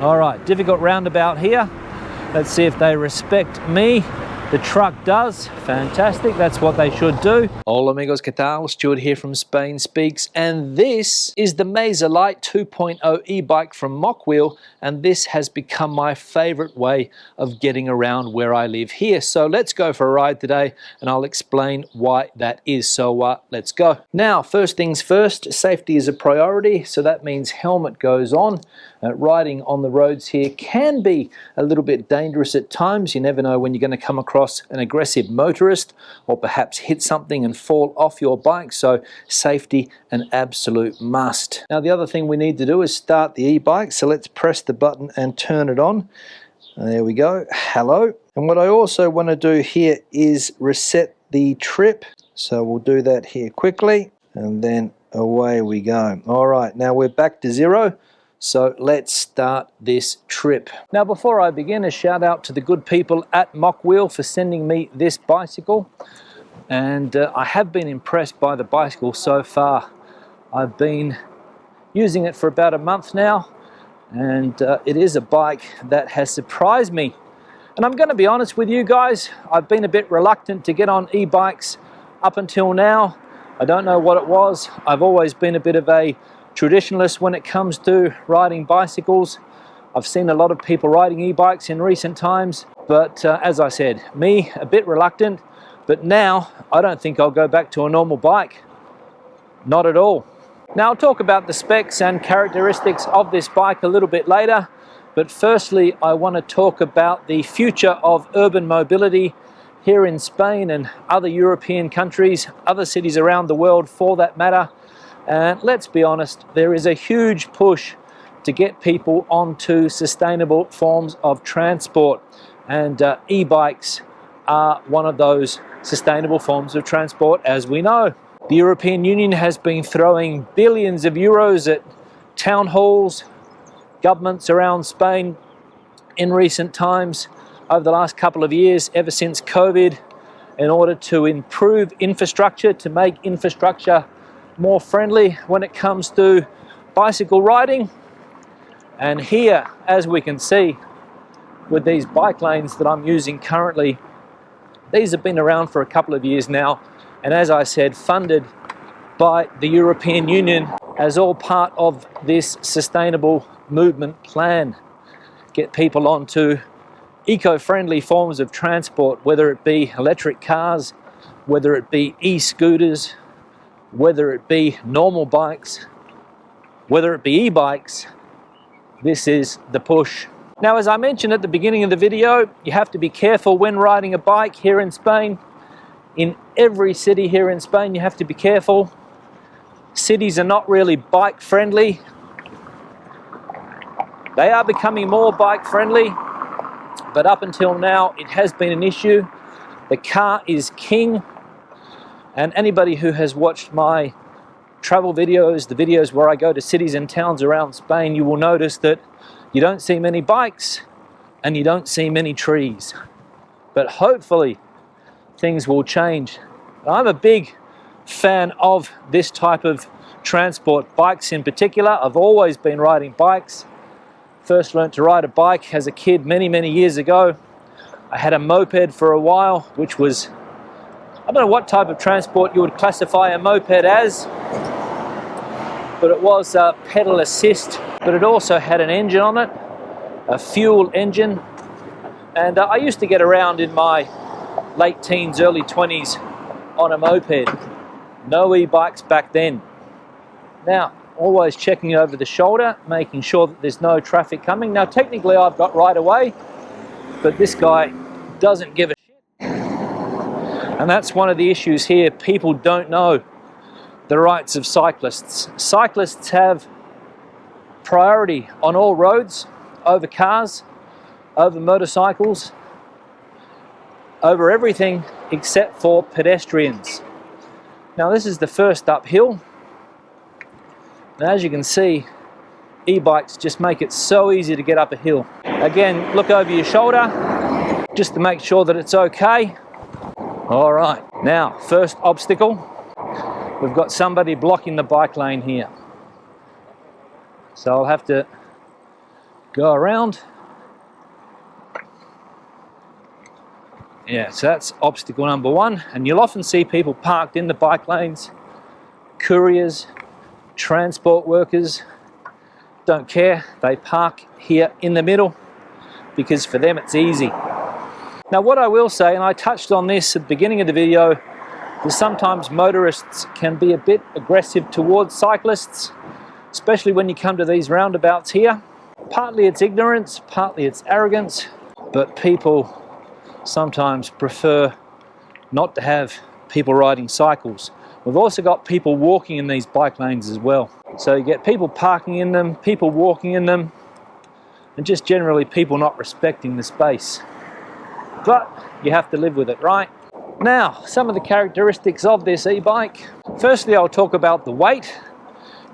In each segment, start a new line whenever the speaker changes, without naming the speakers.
All right, difficult roundabout here. Let's see if they respect me. The truck does. Fantastic. That's what they should do. Hola amigos, ¿qué tal? Stuart here from Spain Speaks, and this is the Mesa Lite 2.0 e-bike from Mokwheel, and this has become my favorite way of getting around where I live here. So let's go for a ride today, and I'll explain why that is. So let's go. Now, first things first, safety is a priority, so that means helmet goes on. Riding on the roads here can be a little bit dangerous at times. You never know when you're going to come across an aggressive motorist or perhaps hit something and fall off your bike, so safety an absolute must. Now the other thing we need to do is start the e-bike, so let's press the button and turn it on. There we go. Hello. And what I also want to do here is reset the trip, so we'll do that here quickly, and then away we go. All right, now we're back to zero. So let's start this trip. Now before I begin, a shout out to the good people at Mokwheel for sending me this bicycle. And I have been impressed by the bicycle so far. I've been using it for about a month now, and it is a bike that has surprised me. And I'm going to be honest with you guys, I've been a bit reluctant to get on e-bikes up until now. I don't know what it was. I've always been a bit of a traditionalist when it comes to riding bicycles. I've seen a lot of people riding e-bikes in recent times, but as I said, me a bit reluctant, but now I don't think I'll go back to a normal bike. Not at all. Now I'll talk about the specs and characteristics of this bike a little bit later, but firstly I want to talk about the future of urban mobility here in Spain and other European countries, other cities around the world for that matter. And let's be honest, there is a huge push to get people onto sustainable forms of transport, and e-bikes are one of those sustainable forms of transport, as we know. The European Union has been throwing billions of euros at town halls, governments around Spain in recent times, over the last couple of years, ever since COVID, in order to improve infrastructure, to make infrastructure more friendly when it comes to bicycle riding. And here, as we can see with these bike lanes that I'm using currently, these have been around for a couple of years now, and as I said, funded by the European Union as all part of this sustainable movement plan. Get people onto eco-friendly forms of transport, whether it be electric cars, whether it be e-scooters, whether it be normal bikes, whether it be e-bikes. This is the push. Now, as I mentioned at the beginning of the video, you have to be careful when riding a bike here in Spain. In every city here in Spain, you have to be careful. Cities are not really bike friendly. They are becoming more bike friendly, but up until now, it has been an issue. The car is king. And anybody who has watched my travel videos, the videos where I go to cities and towns around Spain, you will notice that you don't see many bikes and you don't see many trees. But hopefully things will change. I'm a big fan of this type of transport, bikes in particular. I've always been riding bikes. First learned to ride a bike as a kid many years ago. I had a moped for a while, which was, I don't know what type of transport you would classify a moped as, but it was a pedal assist, but it also had an engine on it, a fuel engine, and I used to get around in my late teens, early 20s on a moped. No e-bikes back then. Now, always checking over the shoulder, making sure that there's no traffic coming. Now, technically I've got right of way, but this guy doesn't give a shit. And that's one of the issues here. People don't know the rights of cyclists. Cyclists have priority on all roads, over cars, over motorcycles, over everything except for pedestrians. Now this is the first uphill. And as you can see, e-bikes just make it so easy to get up a hill. Again, look over your shoulder just to make sure that it's okay. All right, now first obstacle. We've got somebody blocking the bike lane here. So I'll have to Go around. Yeah, so that's obstacle number one. And you'll often see people parked in the bike lanes, couriers, transport workers, don't care. They park here in the middle because for them it's easy. Now what I will say, and I touched on this at the beginning of the video, is sometimes motorists can be a bit aggressive towards cyclists, especially when you come to these roundabouts here. Partly it's ignorance, partly it's arrogance, but people sometimes prefer not to have people riding cycles. We've also got people walking in these bike lanes as well. So you get people parking in them, people walking in them, and just generally people not respecting the space. But you have to live with it, right? Now, some of the characteristics of this e-bike. Firstly, I'll talk about the weight.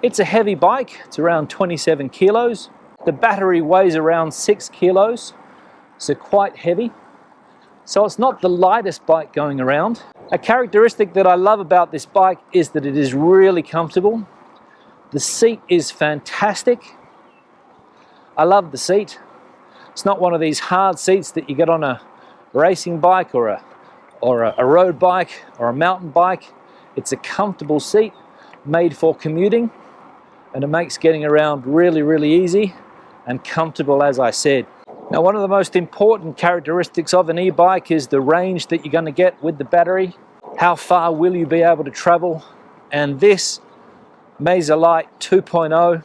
It's a heavy bike, it's around 27 kilos. The battery weighs around 6 kilos, so quite heavy. So it's not the lightest bike going around. A characteristic that I love about this bike is that it is really comfortable. The seat is fantastic. I love the seat. It's not one of these hard seats that you get on a racing bike or a road bike or a mountain bike. It's a comfortable seat made for commuting, and it makes getting around really, really easy and comfortable, as I said. Now, one of the most important characteristics of an e-bike is the range that you're going to get with the battery. How far will you be able to travel? And this Mesa Lite 2.0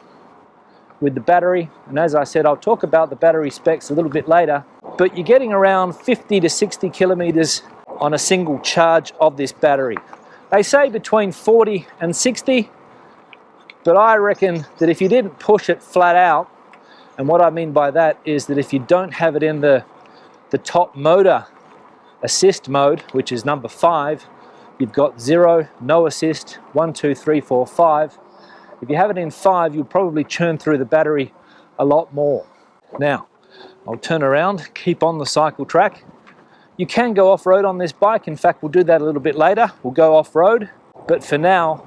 with the battery, and as I said, I'll talk about the battery specs a little bit later, but you're getting around 50 to 60 kilometers on a single charge of this battery. They say between 40 and 60, but I reckon that if you didn't push it flat out, and what I mean by that is that if you don't have it in the top motor assist mode, which is number 5, you've got 0, no assist, 1, 2, 3, 4, 5. If you have it in 5, you'll probably churn through the battery a lot more. Now, I'll turn around, keep on the cycle track. You can go off-road on this bike. In fact, we'll do that a little bit later. We'll go off-road, but for now,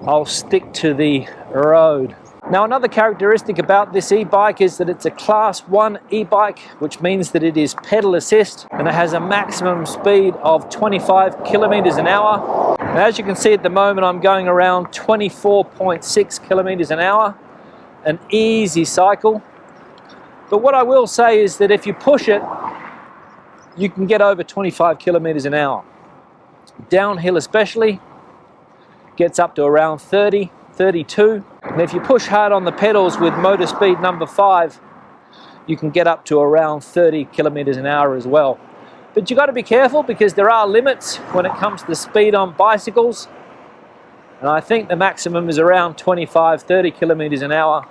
I'll stick to the road. Now, another characteristic about this e-bike is that it's a Class 1 e-bike, which means that it is pedal assist, and it has a maximum speed of 25 kilometers an hour. And as you can see at the moment, I'm going around 24.6 kilometers an hour, an easy cycle. But what I will say is that if you push it, you can get over 25 kilometers an hour. Downhill especially, gets up to around 30, 32. And if you push hard on the pedals with motor speed number 5, you can get up to around 30 kilometers an hour as well. But you've got to be careful because there are limits when it comes to speed on bicycles. And I think the maximum is around 25, 30 kilometers an hour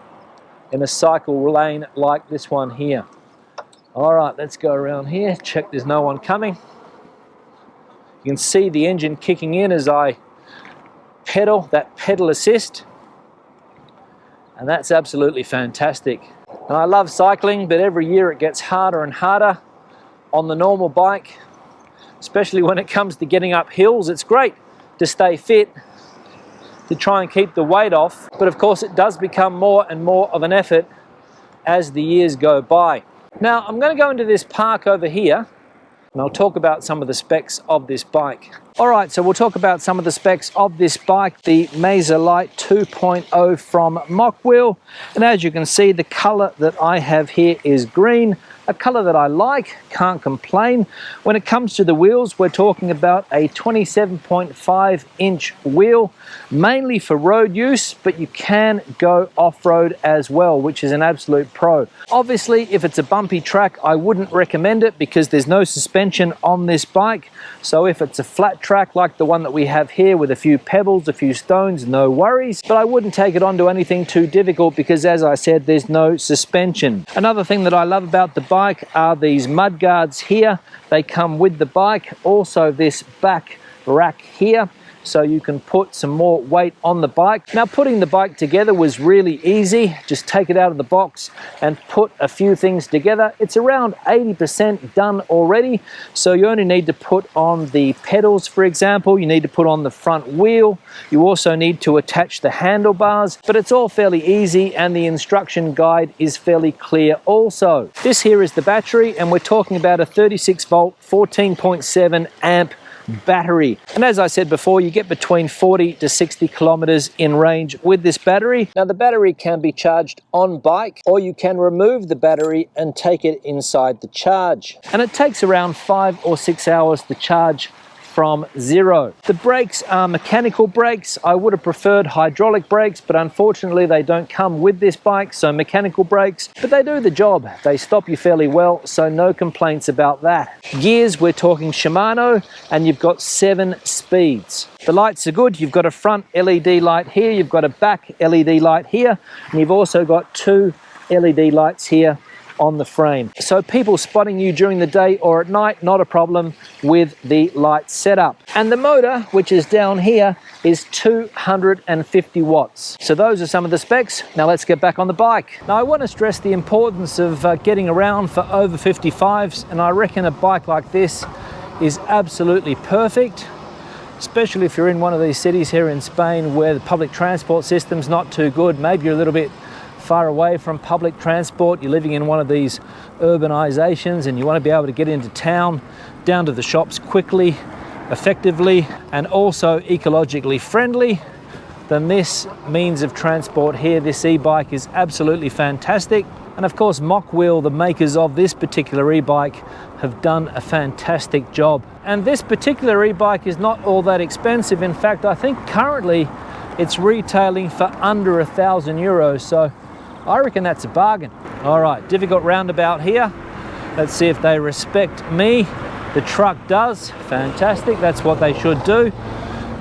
in a cycle lane like this one here. All right, let's go around here, check there's no one coming. You can see the engine kicking in as I pedal, that pedal assist. And that's absolutely fantastic. And I love cycling, but every year it gets harder and harder on the normal bike, especially when it comes to getting up hills. It's great to stay fit, to try and keep the weight off, but of course it does become more and more of an effort as the years go by. Now, I'm going to go into this park over here, and I'll talk about some of the specs of this bike. All right, so we'll talk about some of the specs of this bike, the Mesa Lite 2.0 from Mokwheel. And as you can see, the color that I have here is green, a color that I like, can't complain. When it comes to the wheels, we're talking about a 27.5 inch wheel, mainly for road use, but you can go off-road as well, which is an absolute pro. Obviously, if it's a bumpy track, I wouldn't recommend it because there's no suspension on this bike. So if it's a flat track like the one that we have here with a few pebbles, a few stones, no worries. But I wouldn't take it onto anything too difficult because, as I said, there's no suspension. Another thing that I love about the bike are these mud guards here. They come with the bike. Also this back rack here. so you can put some more weight on the bike. Now, putting the bike together was really easy. Just take it out of the box and put a few things together. It's around 80% done already, so you only need to put on the pedals, for example. You need to put on the front wheel. You also need to attach the handlebars, but it's all fairly easy, and the instruction guide is fairly clear also. This here is the battery, and we're talking about a 36 volt, 14.7 amp battery. And as I said before, you get between 40 to 60 kilometers in range with this battery. Now, the battery can be charged on bike, or you can remove the battery and take it inside the charge. And it takes around 5 or 6 hours to charge from zero. The brakes are mechanical brakes. I would have preferred hydraulic brakes, but unfortunately they don't come with this bike, so mechanical brakes, but they do the job. They stop you fairly well, so no complaints about that. Gears, we're talking Shimano, and you've got 7 speeds. The lights are good. You've got a front LED light here, you've got a back LED light here, and you've also got 2 LED lights here on the frame. So people spotting you during the day or at night, not a problem with the light setup. And the motor, which is down here, is 250 watts. So those are some of the specs. Now let's get back on the bike. Now I want to stress the importance of getting around for over 55s, and I reckon a bike like this is absolutely perfect, especially if you're in one of these cities here in Spain where the public transport system's not too good. Maybe you're a little bit far away from public transport, you're living in one of these urbanizations and you want to be able to get into town, down to the shops quickly, effectively, and also ecologically friendly, then this means of transport here, this e-bike, is absolutely fantastic. And of course, Mokwheel, the makers of this particular e-bike, have done a fantastic job. And this particular e-bike is not all that expensive. In fact, I think currently it's retailing for under €1,000, so I reckon that's a bargain. All right, difficult roundabout here. Let's see if they respect me. The truck does. Fantastic, that's what they should do.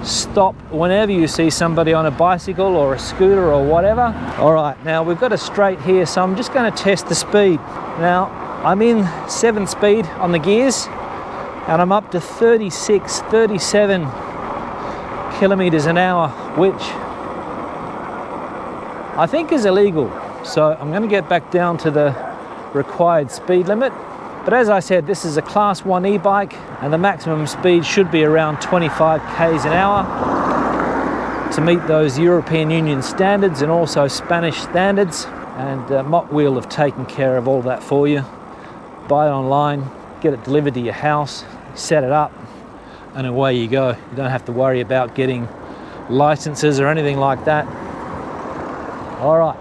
Stop whenever you see somebody on a bicycle or a scooter or whatever. All right, now we've got a straight here, so I'm just going to test the speed. Now, I'm in 7 speed on the gears, and I'm up to 36, 37 kilometers an hour, which I think is illegal. So I'm going to get back down to the required speed limit. But as I said, this is a class 1 e-bike, and the maximum speed should be around 25 k's an hour to meet those European Union standards and also Spanish standards. And Mokwheel have taken care of all that for you. Buy it online, get it delivered to your house, set it up, and away you go. You don't have to worry about getting licenses or anything like that. All right,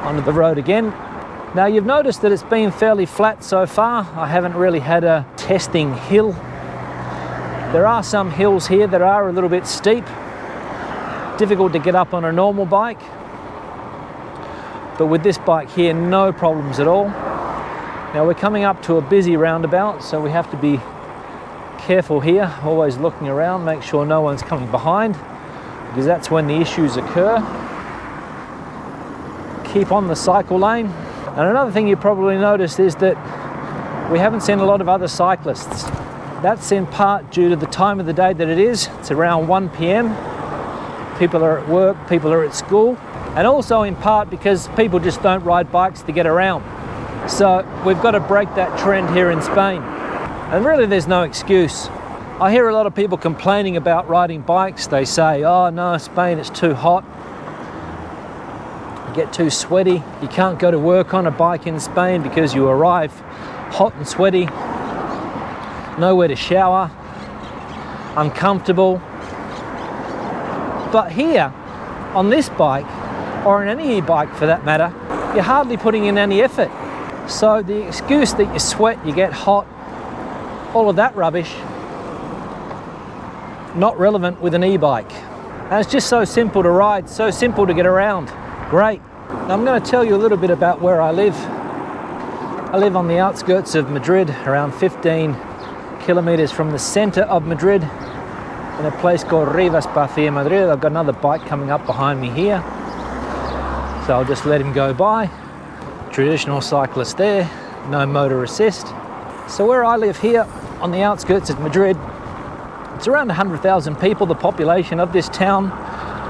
onto the road again. Now, you've noticed that it's been fairly flat so far. I haven't really had a testing hill. There are some hills here that are a little bit steep, difficult to get up on a normal bike, but with this bike here, no problems at all. Now, we're coming up to a busy roundabout, so we have to be careful here, always looking around, make sure no one's coming behind, because that's when the issues occur. Keep on the cycle lane. And another thing you probably noticed is that we haven't seen a lot of other cyclists. That's in part due to the time of the day that it is. It's around 1 p.m. People are at work, people are at school, and also in part because people just don't ride bikes to get around. So we've got to break that trend here in Spain. And really there's no excuse. I hear a lot of people complaining about riding bikes. They say, oh no, Spain, it's too hot. You get too sweaty. You can't go to work on a bike in Spain because you arrive hot and sweaty, nowhere to shower, uncomfortable. But here, on this bike, or on any e-bike for that matter, you're hardly putting in any effort. So the excuse that you sweat, you get hot, all of that rubbish, not relevant with an e-bike. And it's just so simple to ride, so simple to get around. Great. Now I'm going to tell you a little bit about where I live. I live on the outskirts of Madrid, around 15 kilometers from the center of Madrid, in a place called Rivas-Pacia, Madrid. I've got another bike coming up behind me here, so I'll just let him go by. Traditional cyclist there, no motor assist. So where I live here on the outskirts of Madrid, It's around 100,000 people, the population of this town.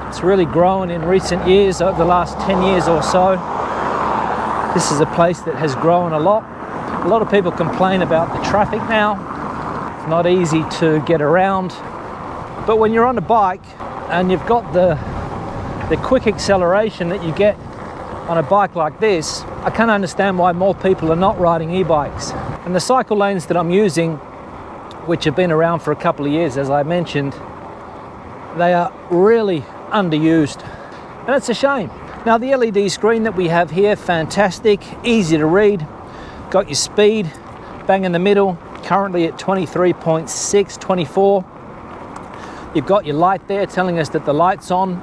It's really grown in recent years, over the last 10 years or so. This is a place that has grown a lot. A lot of people complain about the traffic now. It's not easy to get around. But when you're on a bike and you've got the quick acceleration that you get on a bike like this, I can't understand why more people are not riding e-bikes. And the cycle lanes that I'm using, which have been around for a couple of years, as I mentioned, they are really underused. And it's a shame. Now the LED screen that we have here, fantastic, easy to read. Got your speed, bang in the middle, currently at 23.6, 24. You've got your light there telling us that the light's on.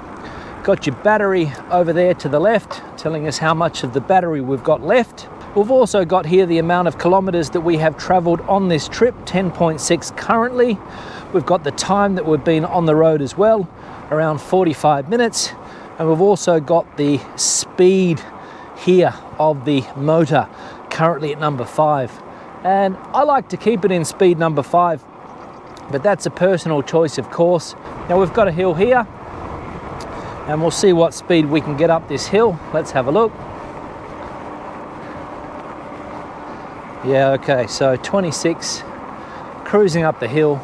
Got your battery over there to the left, telling us how much of the battery we've got left. We've also got here the amount of kilometers that we have traveled on this trip, 10.6 currently. We've got the time that we've been on the road as well, around 45 minutes. And we've also got the speed here of the motor, currently at number 5. And I like to keep it in speed number 5, but that's a personal choice, of course. Now we've got a hill here, and we'll see what speed we can get up this hill. Let's have a look. Yeah, okay, so 26, cruising up the hill,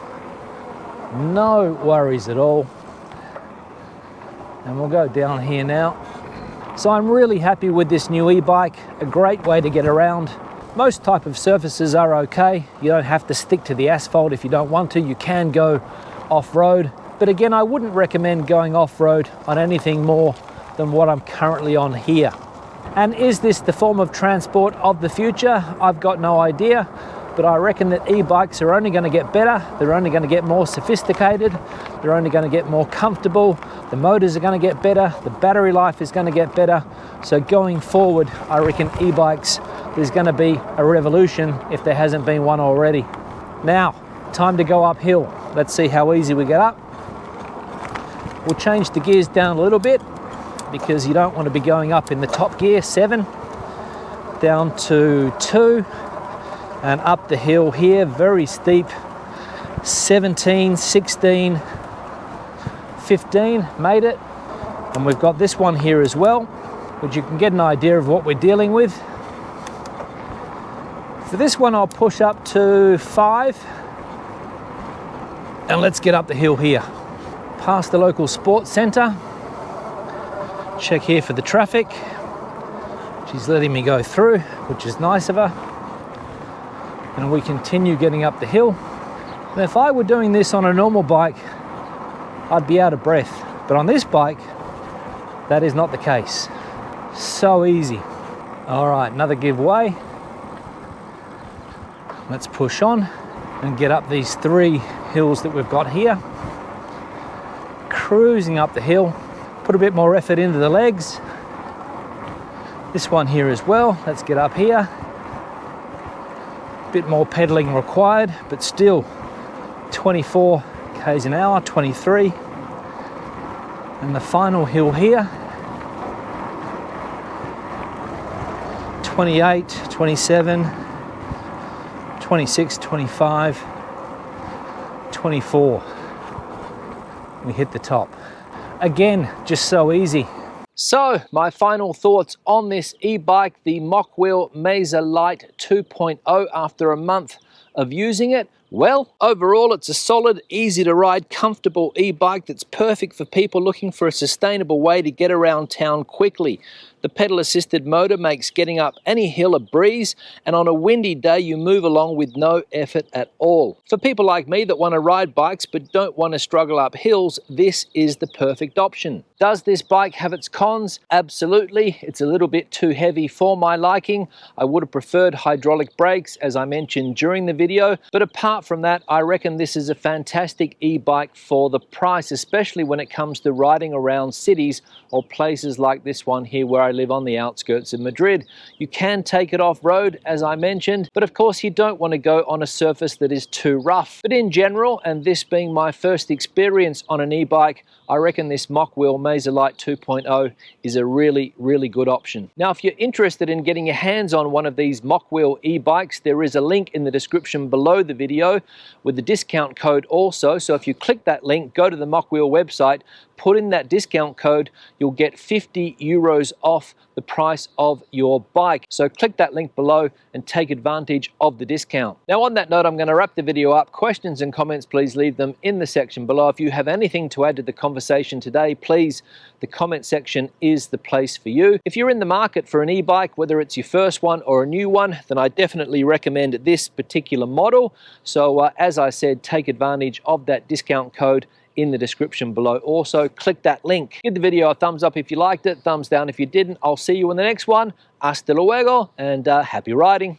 no worries at all. And we'll go down here now. So I'm really happy with this new e-bike, a great way to get around. Most type of surfaces are okay. You don't have to stick to the asphalt if you don't want to. You can go off-road. But again, I wouldn't recommend going off-road on anything more than what I'm currently on here. And is this the form of transport of the future? I've got no idea, but I reckon that e-bikes are only going to get better. They're only going to get more sophisticated. They're only going to get more comfortable. The motors are going to get better. The battery life is going to get better. So going forward, I reckon e-bikes, there's going to be a revolution if there hasn't been one already. Now, time to go uphill. Let's see how easy we get up. We'll change the gears down a little bit because you don't want to be going up in the top gear, 7, down to 2, and up the hill here, very steep, 17, 16, 15, made it. And we've got this one here as well, which you can get an idea of what we're dealing with. For this one, I'll push up to 5, and let's get up the hill here. Past the local sports centre. Check here for the traffic. She's letting me go through, which is nice of her. And we continue getting up the hill. And if I were doing this on a normal bike, I'd be out of breath. But on this bike, that is not the case. So easy. All right, another giveaway. Let's push on and get up these 3 hills that we've got here. Cruising up the hill. Put a bit more effort into the legs. This one here as well. Let's get up here. Bit more pedaling required, but still 24 k's an hour, 23. And the final hill here, 28, 27, 26, 25, 24. We hit the top. Again, just so easy. So, my final thoughts on this e-bike, the Mokwheel Mesa Lite 2.0 after a month of using it. Well, overall it's a solid, easy to ride, comfortable e-bike that's perfect for people looking for a sustainable way to get around town quickly. The pedal-assisted motor makes getting up any hill a breeze, and on a windy day you move along with no effort at all. For people like me that want to ride bikes but don't want to struggle up hills, this is the perfect option. Does this bike have its cons? Absolutely. It's a little bit too heavy for my liking. I would have preferred hydraulic brakes, as I mentioned during the video, but apart from that, I reckon this is a fantastic e-bike for the price, especially when it comes to riding around cities or places like this one here where I live on the outskirts of Madrid. You can take it off-road, as I mentioned, but of course you don't want to go on a surface that is too rough. But in general, and this being my first experience on an e-bike, I reckon this Mokwheel Mesa Lite 2.0 is a really, really good option. Now, if you're interested in getting your hands on one of these Mokwheel e-bikes, there is a link in the description below the video video with the discount code also. So if you click that link, go to the Mokwheel website, put in that discount code, you'll get 50 euros off the price of your bike. So click that link below and take advantage of the discount. Now on that note, I'm going to wrap the video up. Questions and comments, please leave them in the section below. If you have anything to add to the conversation today, please, the comment section is the place for you. If you're in the market for an e-bike, whether it's your first one or a new one, then I definitely recommend this particular model. So as I said, take advantage of that discount code in the description below. Also, click that link. Give the video a thumbs up if you liked it, thumbs down if you didn't. I'll see you in the next one. Hasta luego, and happy riding.